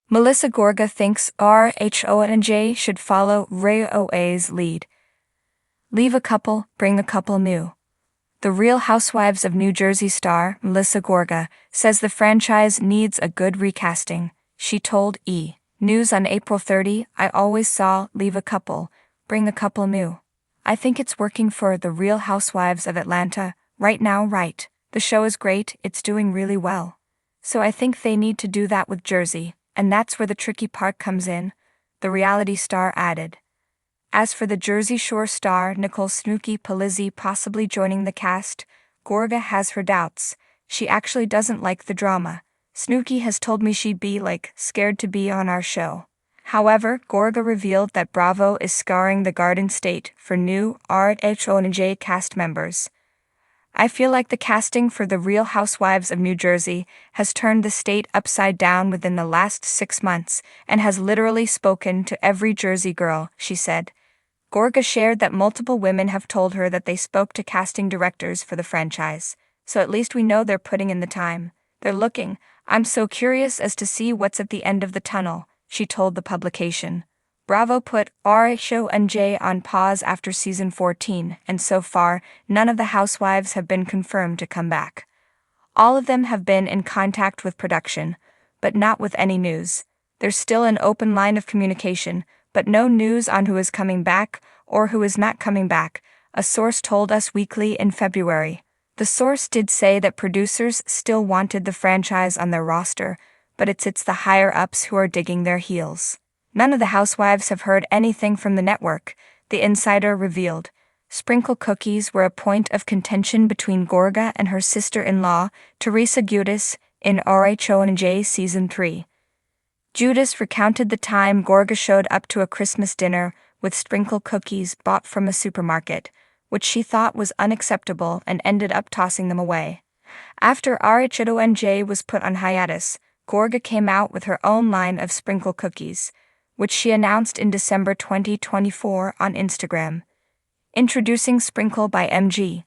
Melissa Gorga thinks RHOA should follow RHOA's lead. Leave a couple, bring a couple new. The Real Housewives of New Jersey star, Melissa Gorga, says the franchise needs a good recasting. She told E! News on April 30, "I always saw leave a couple, bring a couple new. I think it's working for The Real Housewives of Atlanta, right now, right? The show is great, it's doing really well. So I think they need to do that with Jersey, and that's where the tricky part comes in," the reality star added. As for the Jersey Shore star Nicole Snooki Palizzi possibly joining the cast, Gorga has her doubts. She actually doesn't like the drama. "Snooki has told me she'd be, scared to be on our show." However, Gorga revealed that Bravo is scouring the Garden State for new RHOA cast members. "I feel like the casting for The Real Housewives of New Jersey has turned the state upside down within the last 6 months and has literally spoken to every Jersey girl," she said. Gorga shared that multiple women have told her that they spoke to casting directors for the franchise, "So at least we know they're putting in the time. They're looking. I'm so curious as to see what's at the end of the tunnel," she told the publication. Bravo put RHOA on pause after season 14, and so far, none of the housewives have been confirmed to come back. All of them have been in contact with production, but not with any news. There's still an open line of communication, but no news on who is coming back or who is not coming back, a source told Us Weekly in February. The source did say that producers still wanted the franchise on their roster, but it's the higher-ups who are digging their heels. None of the housewives have heard anything from the network, the insider revealed. Sprinkle cookies were a point of contention between Gorga and her sister-in-law, Teresa Giudice, in RHOA Season 3. Giudice recounted the time Gorga showed up to a Christmas dinner with sprinkle cookies bought from a supermarket, which she thought was unacceptable and ended up tossing them away. After RHOA was put on hiatus, Gorga came out with her own line of sprinkle cookies, which she announced in December 2024 on Instagram. Introducing Sprinkle by MG.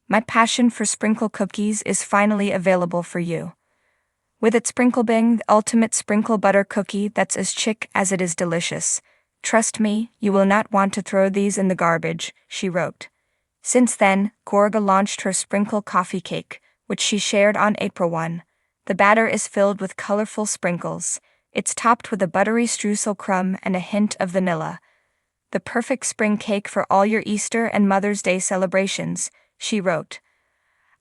"My passion for sprinkle cookies is finally available for you. With its Sprinkle Bing, the ultimate sprinkle butter cookie that's as chic as it is delicious. Trust me, you will not want to throw these in the garbage," she wrote. Since then, Gorga launched her sprinkle coffee cake, which she shared on April 1. The batter is filled with colorful sprinkles. It's topped with a buttery streusel crumb and a hint of vanilla. "The perfect spring cake for all your Easter and Mother's Day celebrations," she wrote.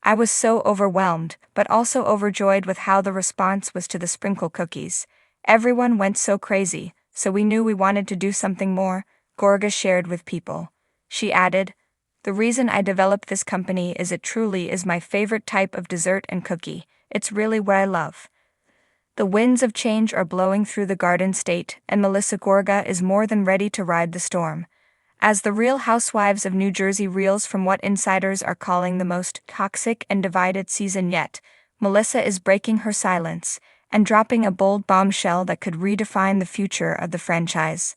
"I was so overwhelmed, but also overjoyed with how the response was to the sprinkle cookies. Everyone went so crazy, so we knew we wanted to do something more," Gorga shared with People. She added, "The reason I developed this company is it truly is my favorite type of dessert and cookie. It's really what I love." The winds of change are blowing through the Garden State, and Melissa Gorga is more than ready to ride the storm. As the Real Housewives of New Jersey reels from what insiders are calling the most toxic and divided season yet, Melissa is breaking her silence and dropping a bold bombshell that could redefine the future of the franchise.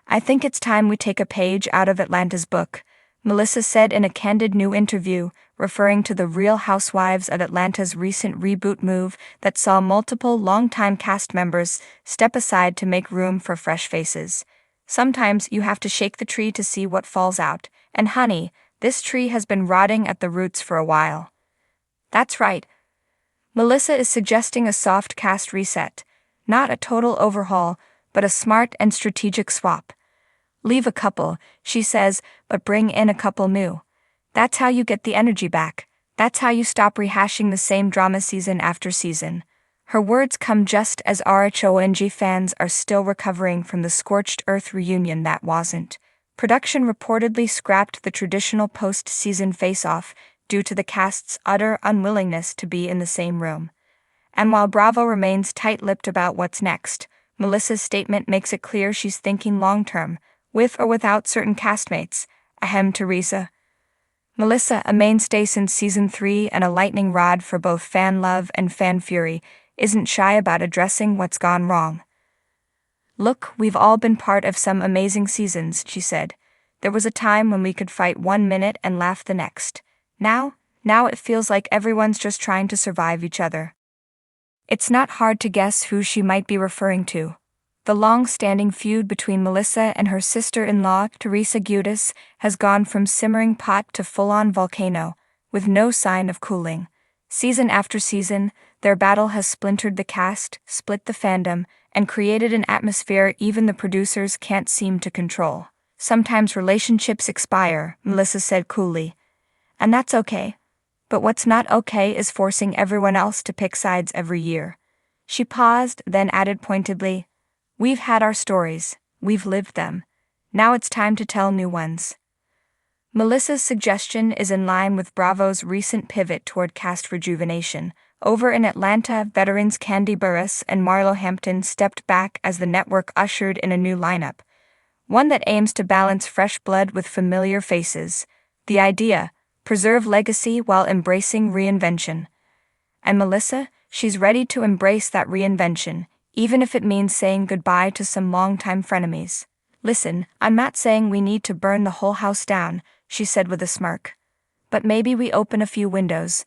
"I think it's time we take a page out of Atlanta's book," Melissa said in a candid new interview, referring to the Real Housewives of Atlanta's recent reboot move that saw multiple longtime cast members step aside to make room for fresh faces. "Sometimes you have to shake the tree to see what falls out, and honey, this tree has been rotting at the roots for a while." That's right. Melissa is suggesting a soft cast reset, not a total overhaul, but a smart and strategic swap. "Leave a couple," she says, "but bring in a couple new. That's how you get the energy back. That's how you stop rehashing the same drama season after season." Her words come just as RHOA fans are still recovering from the scorched earth reunion that wasn't. Production reportedly scrapped the traditional post-season face-off due to the cast's utter unwillingness to be in the same room. And while Bravo remains tight-lipped about what's next, Melissa's statement makes it clear she's thinking long-term, with or without certain castmates. Ahem, Teresa. Melissa, a mainstay since season 3 and a lightning rod for both fan love and fan fury, isn't shy about addressing what's gone wrong. "Look, we've all been part of some amazing seasons," she said. "There was a time when we could fight 1 minute and laugh the next. Now it feels like everyone's just trying to survive each other." It's not hard to guess who she might be referring to. The long-standing feud between Melissa and her sister-in-law, Teresa Giudice, has gone from simmering pot to full-on volcano, with no sign of cooling. Season after season, their battle has splintered the cast, split the fandom, and created an atmosphere even the producers can't seem to control. Sometimes relationships expire, Melissa said coolly. And that's okay. But what's not okay is forcing everyone else to pick sides every year. She paused, then added pointedly, "We've had our stories, we've lived them. Now it's time to tell new ones." Melissa's suggestion is in line with Bravo's recent pivot toward cast rejuvenation. Over in Atlanta, veterans Candy Burruss and Marlo Hampton stepped back as the network ushered in a new lineup, one that aims to balance fresh blood with familiar faces. The idea: preserve legacy while embracing reinvention. And Melissa, she's ready to embrace that reinvention, even if it means saying goodbye to some longtime frenemies. "Listen, I'm not saying we need to burn the whole house down," she said with a smirk. "But maybe we open a few windows.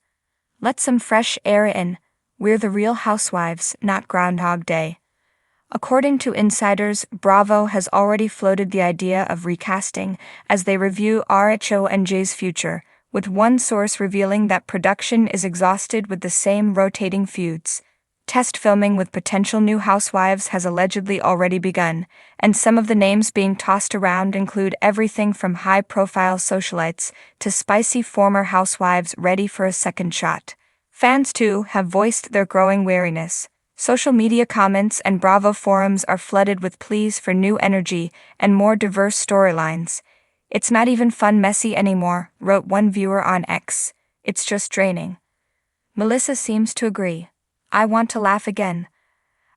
Let some fresh air in. We're the Real Housewives, not Groundhog Day." According to insiders, Bravo has already floated the idea of recasting as they review RHOA's future, with one source revealing that production is exhausted with the same rotating feuds. Test filming with potential new housewives has allegedly already begun, and some of the names being tossed around include everything from high-profile socialites to spicy former housewives ready for a second shot. Fans, too, have voiced their growing wariness. Social media comments and Bravo forums are flooded with pleas for new energy and more diverse storylines. "It's not even fun messy anymore," wrote one viewer on X. "It's just draining." Melissa seems to agree. "I want to laugh again.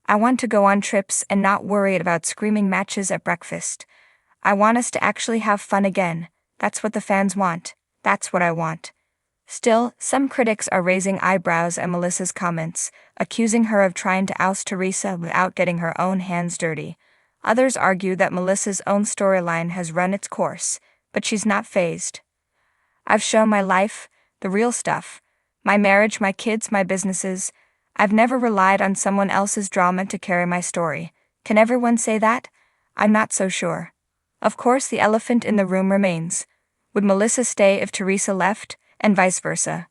I want to go on trips and not worry about screaming matches at breakfast. I want us to actually have fun again. That's what the fans want. That's what I want." Still, some critics are raising eyebrows at Melissa's comments, accusing her of trying to oust Teresa without getting her own hands dirty. Others argue that Melissa's own storyline has run its course, but she's not fazed. "I've shown my life, the real stuff. My marriage, my kids, my businesses. I've never relied on someone else's drama to carry my story. Can everyone say that? I'm not so sure." Of course, the elephant in the room remains. Would Melissa stay if Teresa left, and vice versa?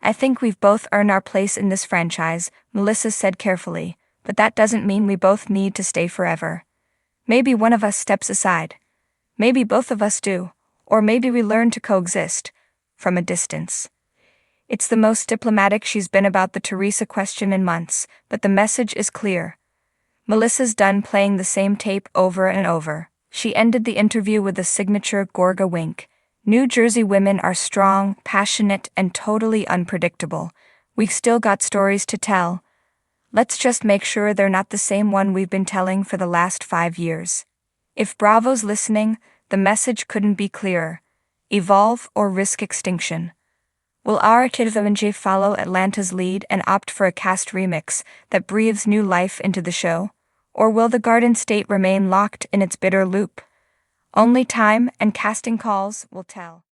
"I think we've both earned our place in this franchise," Melissa said carefully, "but that doesn't mean we both need to stay forever. Maybe one of us steps aside. Maybe both of us do, or maybe we learn to coexist, from a distance." It's the most diplomatic she's been about the Teresa question in months, but the message is clear. Melissa's done playing the same tape over and over. She ended the interview with a signature Gorga wink. "New Jersey women are strong, passionate, and totally unpredictable. We've still got stories to tell. Let's just make sure they're not the same one we've been telling for the last 5 years." If Bravo's listening, the message couldn't be clearer. Evolve or risk extinction. Will RHOA follow Atlanta's lead and opt for a cast remix that breathes new life into the show? Or will the Garden State remain locked in its bitter loop? Only time and casting calls will tell.